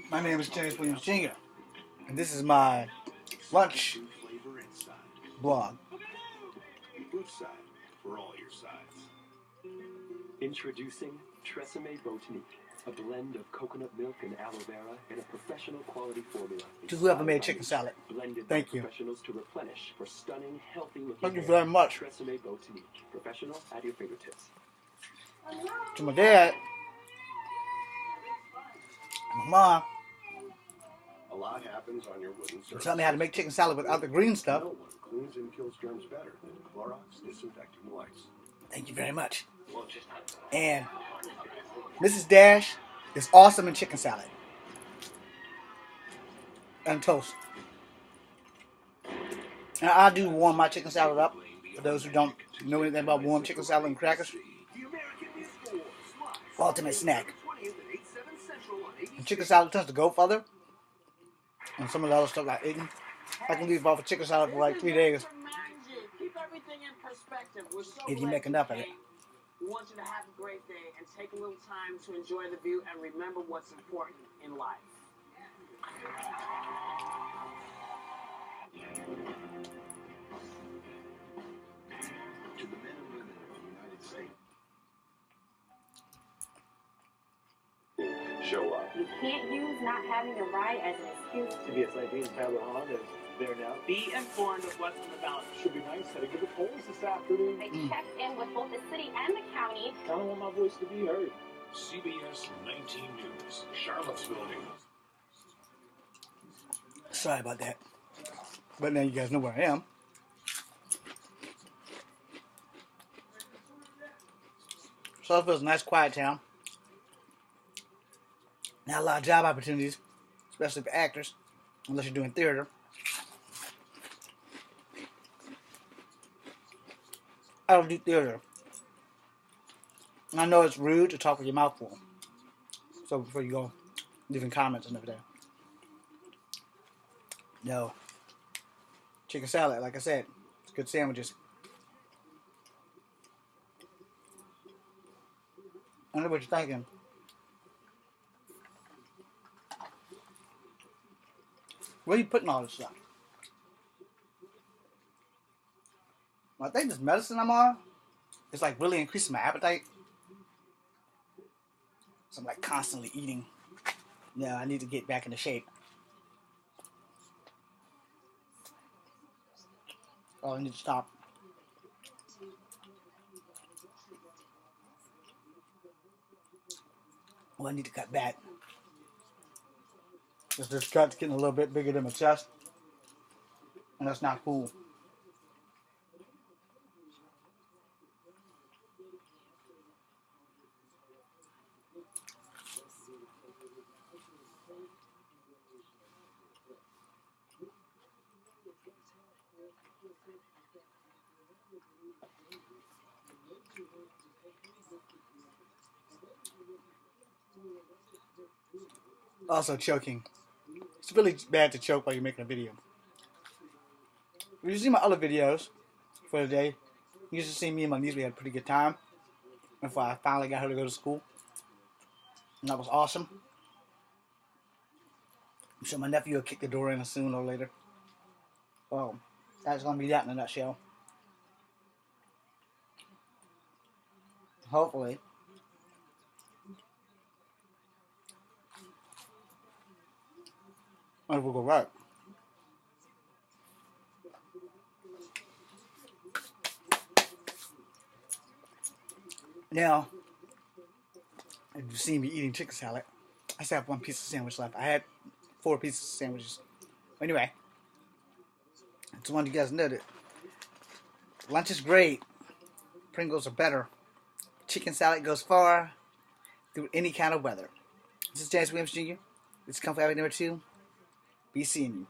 My name is James Williams Jr. and this is my lunch blog. Good side for all your sides. Introducing Tresemme Botanique, a blend of coconut milk and aloe vera in a professional quality formula. To whoever made chicken salad, thank you. Professionals to replenish for stunning, healthy-looking. Thank you very much. Tresemme Botanique, professional at your fingertips. To my dad, my mom, A lot happens on your wooden surface. taught me how to make chicken salad without the green stuff. No one cleans and kills germs better than Clorox disinfecting wipes. Thank you very much. And Mrs. Dash is awesome in chicken salad and toast. Now, I do warm my chicken salad up. For those who don't know anything about warm chicken salad and crackers, ultimate snack. And chicken salad tends to go further. And some of the other stuff like eating, I can leave off a chicken salad for like 3 days if you make enough of it. We want you to have a great day and take a little time to enjoy the view and remember what's important in life. To the men and women of the United States. Show up. You can't use not having a ride as an excuse. CBS 19's Tyler Hahn is there now. Be informed of what's on the ballot. Should be nice. Had to give the polls this afternoon. They checked in with both the city and the county. Kind of want my voice to be heard. CBS 19 News, Charlottesville News. Sorry about that. But now you guys know where I am. Charlottesville is a nice, quiet town. Not a lot of job opportunities, especially for actors, unless you're doing theater. I don't do theater. And I know it's rude to talk with your mouth full. So before you go leaving comments and everything. No. Chicken salad, like I said, it's good sandwiches. I know what you're thinking. Where are you putting all this stuff? Well, I think this medicine I'm on is like really increasing my appetite. So I'm like constantly eating. Yeah, I need to get back into shape. Oh, I need to stop. Well, I need to cut back. Because this cut's getting a little bit bigger than my chest. And that's not cool. Also choking. It's really bad to choke while you're making a video. If you see my other videos for the day, you used to see me and my niece, we had a pretty good time before I finally got her to go to school. And that was awesome. I'm sure my nephew will kick the door in sooner or later. Well, that's going to be that in a nutshell. Hopefully. I will go right. Now, if you've seen me eating chicken salad, I still have one piece of sandwich left. I had 4 pieces of sandwiches. Anyway, I just wanted you guys to know that lunch is great. Pringles are better. Chicken salad goes far through any kind of weather. This is James Williams Jr. This is Comfort Avenue number 2. Be seeing you.